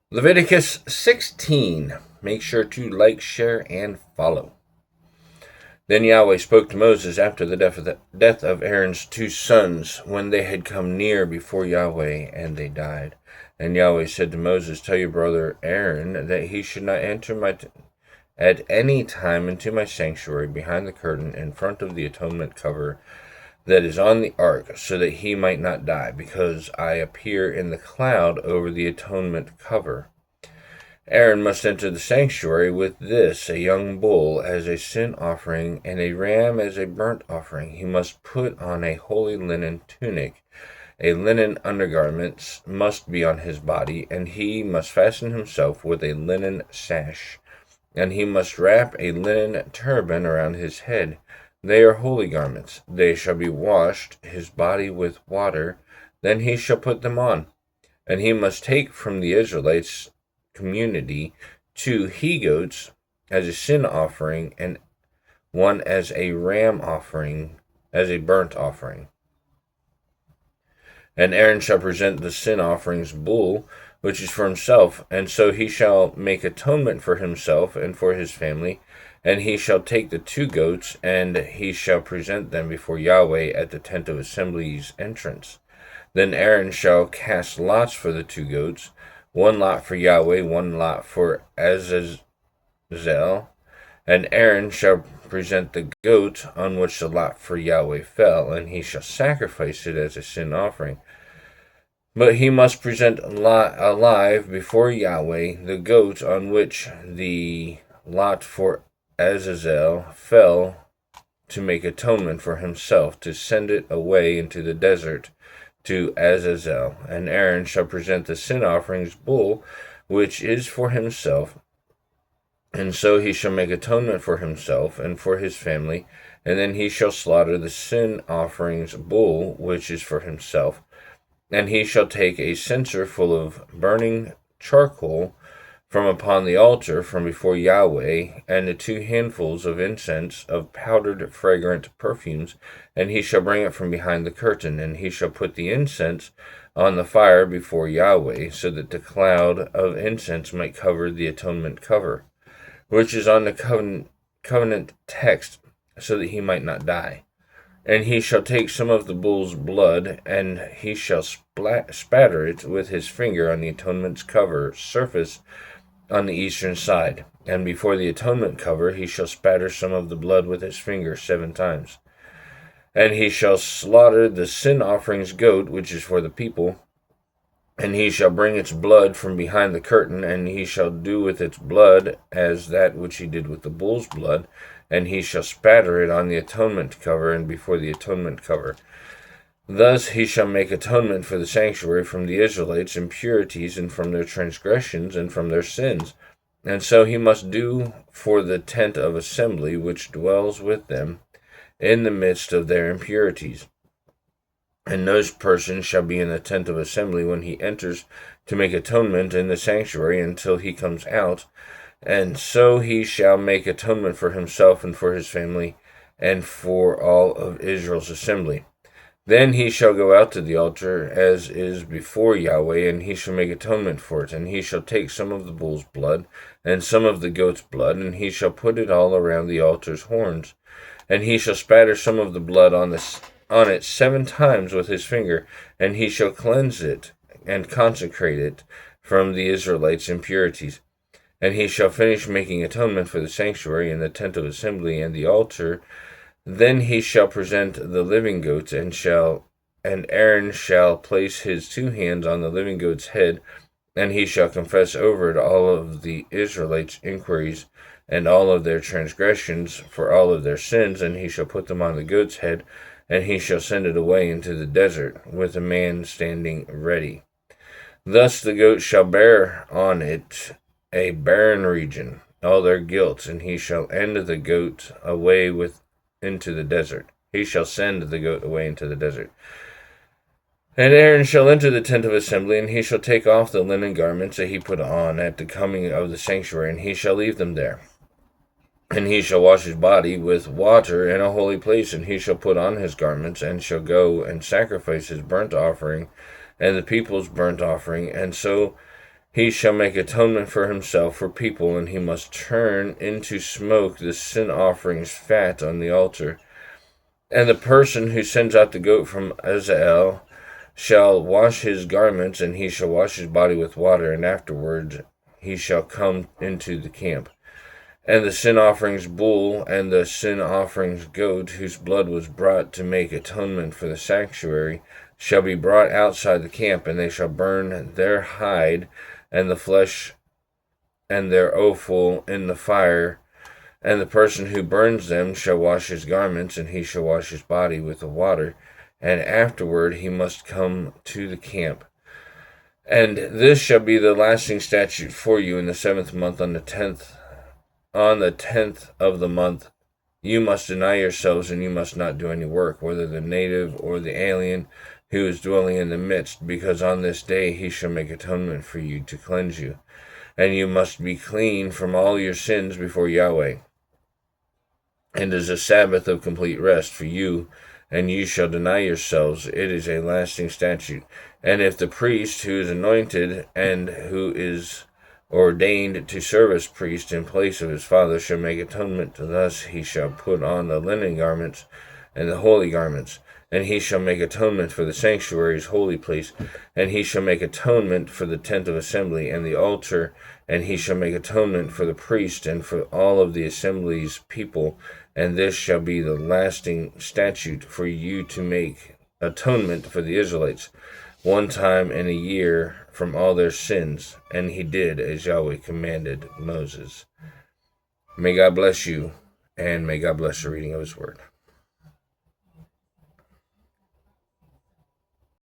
Leviticus 16. Make sure to like, share, and follow. Then Yahweh spoke to Moses after the death of Aaron's two sons, when they had come near before Yahweh, and they died. And Yahweh said to Moses, Tell your brother Aaron that he should not enter at any time into my sanctuary behind the curtain in front of the atonement cover that is on the ark, so that he might not die, because I appear in the cloud over the atonement cover. Aaron must enter the sanctuary with this, a young bull as a sin offering, and a ram as a burnt offering. He must put on a holy linen tunic. A linen undergarments must be on his body, and he must fasten himself with a linen sash. And he must wrap a linen turban around his head. They are holy garments. They shall be washed, his body with water. Then he shall put them on. And he must take from the Israelites' community 2 he-goats as a sin offering, and 1 as a ram offering, as a burnt offering. And Aaron shall present the sin offering's bull, which is for himself, and so he shall make atonement for himself and for his family. And he shall take the 2 goats, and he shall present them before Yahweh at the tent of assembly's entrance. Then Aaron shall cast lots for the 2 goats, 1 lot for Yahweh, 1 lot for Azazel. And Aaron shall present the goat on which the lot for Yahweh fell, and he shall sacrifice it as a sin offering. But he must present alive before Yahweh the goat on which the lot for Azazel fell, to make atonement for himself, to send it away into the desert to Azazel. And Aaron shall present the sin offering's bull, which is for himself, and so he shall make atonement for himself and for his family. And then he shall slaughter the sin offering's bull, which is for himself. And he shall take a censer full of burning charcoal from upon the altar from before Yahweh, and the 2 handfuls of incense of powdered fragrant perfumes, and he shall bring it from behind the curtain, and he shall put the incense on the fire before Yahweh, so that the cloud of incense might cover the atonement cover, which is on the covenant text, so that he might not die. And he shall take some of the bull's blood, and he shall spatter it with his finger on the atonement's cover surface on the eastern side. And before the atonement cover he shall spatter some of the blood with his finger 7 times. And he shall slaughter the sin offering's goat, which is for the people, and he shall bring its blood from behind the curtain, and he shall do with its blood as that which he did with the bull's blood, and he shall spatter it on the atonement cover and before the atonement cover. Thus he shall make atonement for the sanctuary from the Israelites' impurities and from their transgressions and from their sins. And so he must do for the tent of assembly which dwells with them in the midst of their impurities. And no person shall be in the tent of assembly when he enters to make atonement in the sanctuary until he comes out. And so he shall make atonement for himself and for his family and for all of Israel's assembly. Then he shall go out to the altar as is before Yahweh, and he shall make atonement for it. And he shall take some of the bull's blood and some of the goat's blood, and he shall put it all around the altar's horns. And he shall spatter some of the blood on it 7 times with his finger, and he shall cleanse it and consecrate it from the Israelites' impurities. And he shall finish making atonement for the sanctuary and the tent of assembly and the altar. Then he shall present the living goats, and Aaron shall place his 2 hands on the living goat's head, and he shall confess over it all of the Israelites' inquiries and all of their transgressions for all of their sins, and he shall put them on the goat's head, and he shall send it away into the desert with a man standing ready. Thus the goat shall bear on it a barren region, all their guilt, and he shall end the goat away into the desert. He shall send the goat away into the desert. And Aaron shall enter the tent of assembly, and he shall take off the linen garments that he put on at the coming of the sanctuary, and he shall leave them there. And he shall wash his body with water in a holy place, and he shall put on his garments, and shall go and sacrifice his burnt offering and the people's burnt offering. And so he shall make atonement for himself for people, and he must turn into smoke the sin offering's fat on the altar. And the person who sends out the goat from Azazel shall wash his garments, and he shall wash his body with water, and afterwards he shall come into the camp. And the sin offering's bull and the sin offering's goat, whose blood was brought to make atonement for the sanctuary, shall be brought outside the camp, and they shall burn their hide and the flesh and their offal in the fire. And the person who burns them shall wash his garments, and he shall wash his body with the water, and afterward he must come to the camp. And this shall be the lasting statute for you in the 7th month on the 10th of the month. You must deny yourselves, and you must not do any work, whether the native or the alien who is dwelling in the midst, because on this day he shall make atonement for you to cleanse you. And you must be clean from all your sins before Yahweh. And it is a Sabbath of complete rest for you, and you shall deny yourselves. It is a lasting statute. And if the priest who is anointed and who is ordained to serve as priest in place of his father shall make atonement, thus he shall put on the linen garments and the holy garments, and he shall make atonement for the sanctuary's holy place, and he shall make atonement for the tent of assembly and the altar, and he shall make atonement for the priest and for all of the assembly's people. And this shall be the lasting statute for you to make atonement for the Israelites one time in a year from all their sins. And he did as Yahweh commanded Moses. May God bless you, and may God bless the reading of his word.